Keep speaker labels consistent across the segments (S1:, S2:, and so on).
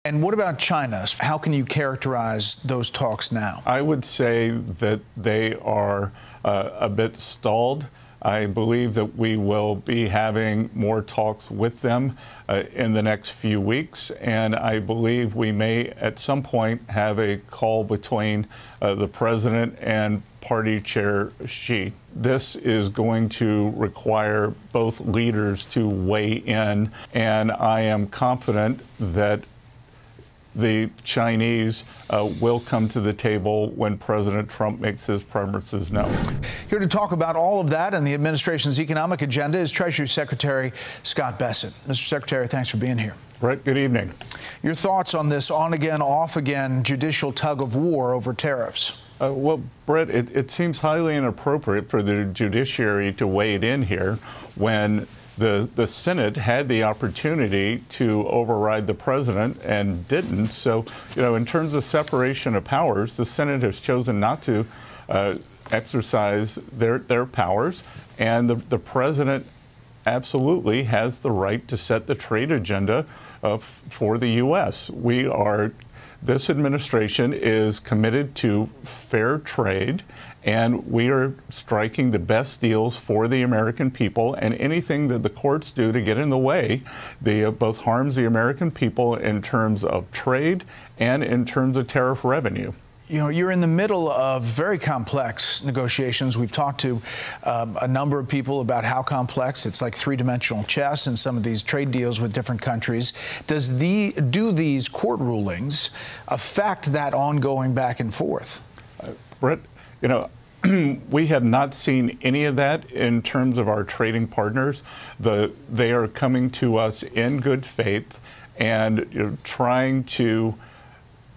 S1: And what about China? How can you characterize those talks now?
S2: I would say that they are a bit stalled. I believe that we will be having more talks with them in the next few weeks, and I believe we may at some point have a call between the president and party chair Xi. This is going to require both leaders to weigh in, and I am confident that the Chinese will come to the table when President Trump makes his preferences known.
S1: Here to talk about all of that and the administration's economic agenda is Treasury Secretary Scott Bessent. Mr. Secretary, thanks for being here.
S2: Brett, good evening.
S1: Your thoughts on this on-again, off-again judicial tug of war over tariffs?
S2: Well, Brett, it seems highly inappropriate for the judiciary to wade in here when the Senate had the opportunity to override the president and didn't. So, in terms of separation of powers, the Senate has chosen not to exercise their powers, and the president absolutely has the right to set the trade agenda for the U.S. This administration is committed to fair trade, and we are striking the best deals for the American people, and anything that the courts do to get in the way, both harms the American people in terms of trade and in terms of tariff revenue.
S1: You're in the middle of very complex negotiations. We've talked to a number of people about how complex. It's like three-dimensional chess in some of these trade deals with different countries. Do these court rulings affect that ongoing back and forth?
S2: Brett, we have not seen any of that in terms of our trading partners. They are coming to us in good faith and trying to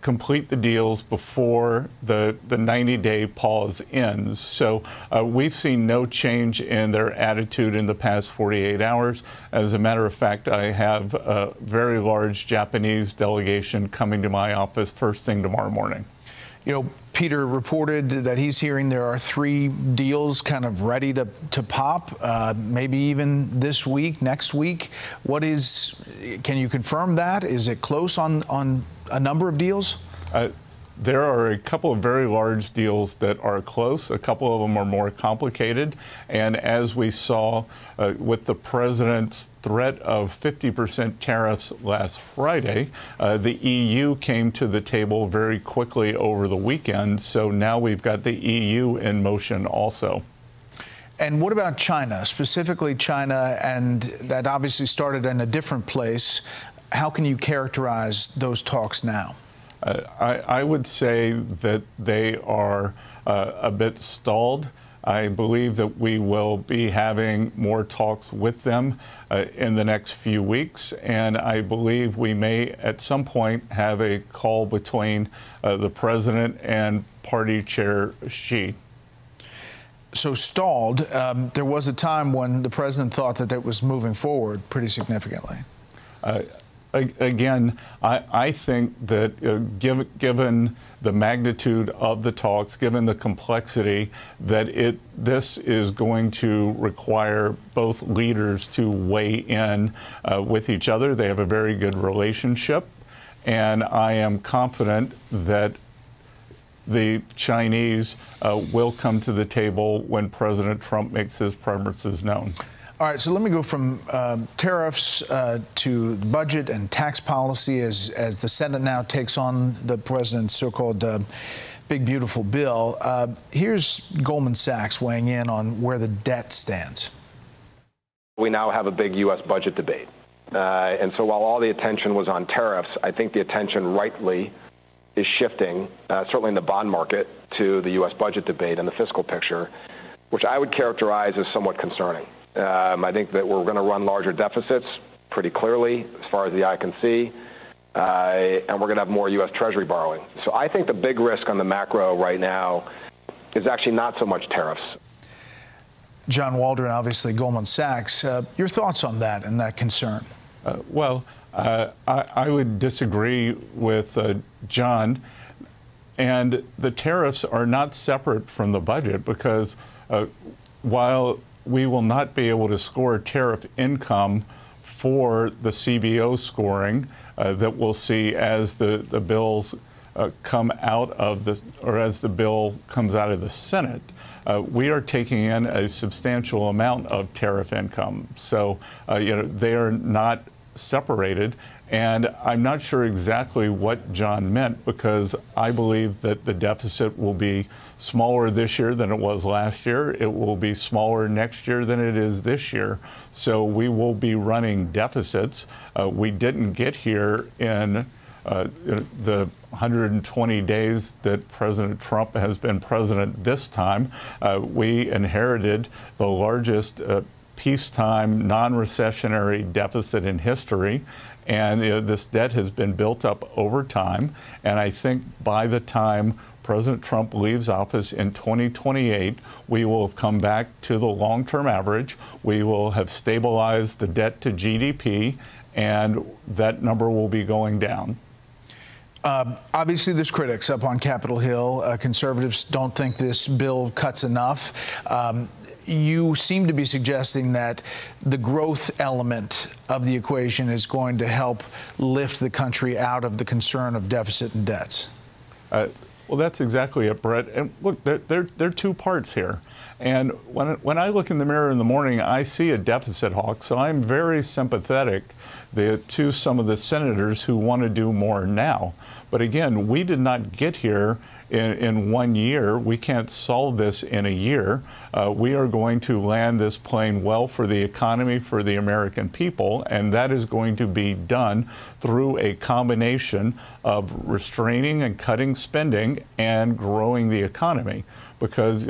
S2: complete the deals before the 90-day pause ends. So we've seen no change in their attitude in the past 48 hours. As a matter of fact, I have a very large Japanese delegation coming to my office first thing tomorrow morning.
S1: Peter reported that he's hearing there are 3 deals kind of ready to pop, maybe even this week, next week. Can you confirm that? Is it close on a number of deals?
S2: There are a couple of very large deals that are close. A couple of them are more complicated. And as we saw with the president's threat of 50% tariffs last Friday, the EU came to the table very quickly over the weekend. So now we've got the EU in motion also.
S1: And what about China, specifically China? And that obviously started in a different place. How can you characterize those talks now?
S2: I would say that they are a bit stalled. I believe that we will be having more talks with them in the next few weeks, and I believe we may at some point have a call between the president and party chair Xi.
S1: So stalled. There was a time when the president thought that it was moving forward pretty significantly.
S2: Again, I think that given the magnitude of the talks, given the complexity, that this is going to require both leaders to weigh in with each other. They have a very good relationship, and I am confident that the Chinese will come to the table when President Trump makes his preferences known.
S1: All right, so let me go from tariffs to budget and tax policy as the Senate now takes on the president's so-called big, beautiful bill. Here's Goldman Sachs weighing in on where the debt stands.
S3: We now have a big U.S. budget debate. And so while all the attention was on tariffs, I think the attention rightly is shifting, certainly in the bond market, to the U.S. budget debate and the fiscal picture, which I would characterize as somewhat concerning. I think that we're going to run larger deficits pretty clearly as far as the eye can see, and we're going to have more U.S. Treasury borrowing. So I think the big risk on the macro right now is actually not so much tariffs.
S1: John Waldron, obviously Goldman Sachs. Your thoughts on that and that concern?
S2: I would disagree with John. And the tariffs are not separate from the budget because while we will not be able to score tariff income for the CBO scoring that we'll see as the bills come out of the, or as the bill comes out of the Senate. We are taking in a substantial amount of tariff income. So, they are not separated. And I'm not sure exactly what John meant, because I believe that the deficit will be smaller this year than it was last year. It will be smaller next year than it is this year. So we will be running deficits. We didn't get here in the 120 days that President Trump has been president this time. We inherited the largest peacetime, non-recessionary deficit in history. And this debt has been built up over time. And I think by the time President Trump leaves office in 2028, we will have come back to the long-term average. We will have stabilized the debt to GDP, and that number will be going down.
S1: Obviously, there's critics up on Capitol Hill. Conservatives don't think this bill cuts enough. You seem to be suggesting that the growth element of the equation is going to help lift the country out of the concern of deficit and debts.
S2: Well, that's exactly it, Brett. And look, there are two parts here. And when I look in the mirror in the morning, I see a deficit hawk. So I'm very sympathetic to some of the senators who want to do more now. But again, we did not get here in 1 year. We can't solve this in a year. We are going to land this plane well for the economy, for the American people, and that is going to be done through a combination of restraining and cutting spending and growing the economy, because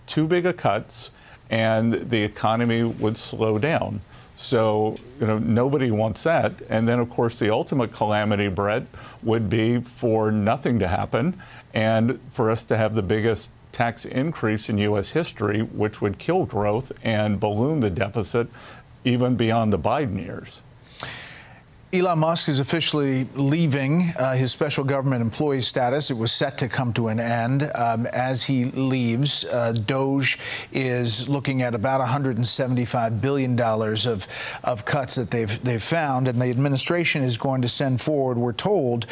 S2: too big of cuts and the economy would slow down. So, nobody wants that. And then, of course, the ultimate calamity, Brett, would be for nothing to happen and for us to have the biggest tax increase in U.S. history, which would kill growth and balloon the deficit even beyond the Biden years.
S1: Elon Musk is officially leaving his special government employee status. It was set to come to an end. As he leaves, Doge is looking at about $175 billion of cuts that they've found, and the administration is going to send forward, we're told,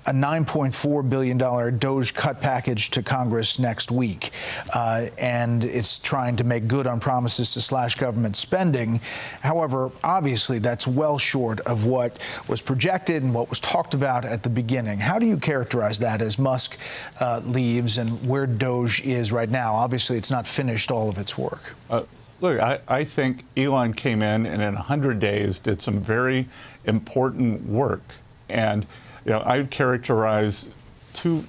S1: a $9.4 billion Doge cut package to Congress next week. And it's trying to make good on promises to slash government spending. However, obviously, that's well short of what was projected and what was talked about at the beginning. How do you characterize that as Musk leaves and where Doge is right now? Obviously, it's not finished all of its work.
S2: Look, I think Elon came in and in 100 days did some very important work. And I would characterize two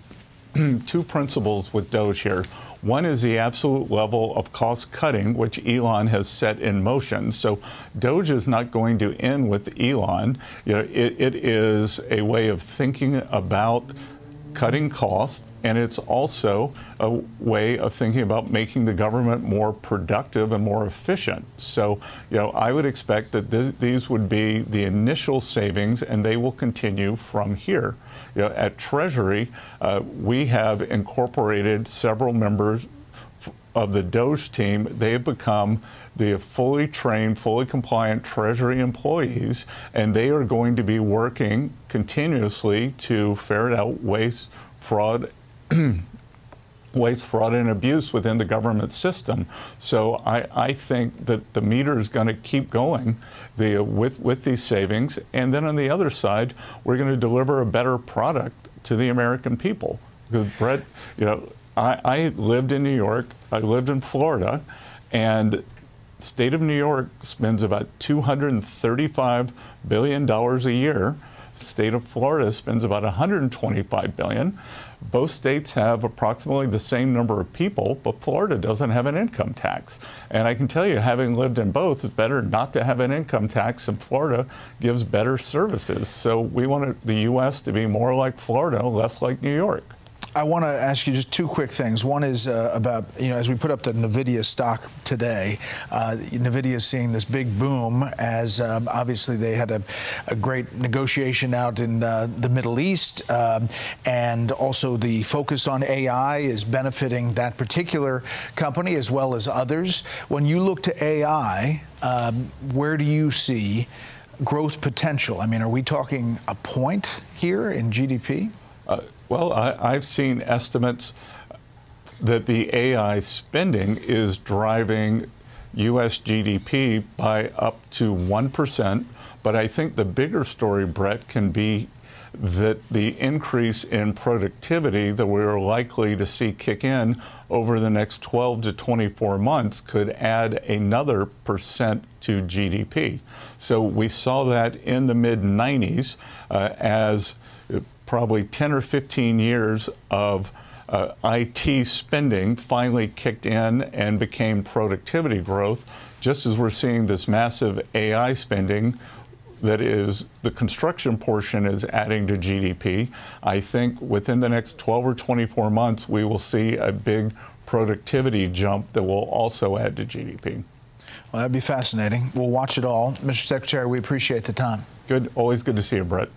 S2: principles with Doge here. One is the absolute level of cost cutting, which Elon has set in motion. So Doge is not going to end with Elon. It is a way of thinking about cutting costs, and it's also a way of thinking about making the government more productive and more efficient. So, I would expect that these would be the initial savings, and they will continue from here. At Treasury, we have incorporated several members of the Doge team. They have become the fully trained, fully compliant Treasury employees, and they are going to be working continuously to ferret out waste, fraud, and abuse within the government system. So I think that the meter is going to keep going with these savings. And then on the other side, we're going to deliver a better product to the American people. Because, Brett, I lived in New York, I lived in Florida, and the state of New York spends about $235 billion a year. The state of Florida spends about $125 billion. Both states have approximately the same number of people, but Florida doesn't have an income tax. And I can tell you, having lived in both, it's better not to have an income tax, and Florida gives better services. So we want the U.S. to be more like Florida, less like New York.
S1: I want to ask you just two quick things. One is about, as we put up the NVIDIA stock today, NVIDIA is seeing this big boom as obviously they had a great negotiation out in the Middle East, and also the focus on AI is benefiting that particular company as well as others. When you look to AI, where do you see growth potential? I mean, are we talking a point here in GDP?
S2: Well, I've seen estimates that the AI spending is driving U.S. GDP by up to 1%. But I think the bigger story, Brett, can be that the increase in productivity that we're likely to see kick in over the next 12 to 24 months could add another % to GDP. So we saw that in the mid-90s as probably 10 or 15 years of IT spending finally kicked in and became productivity growth, just as we're seeing this massive AI spending that is the construction portion is adding to GDP. I think within the next 12 or 24 months, we will see a big productivity jump that will also add to GDP.
S1: Well, that'd be fascinating. We'll watch it all. Mr. Secretary, we appreciate the time.
S2: Good. Always good to see you, Brett.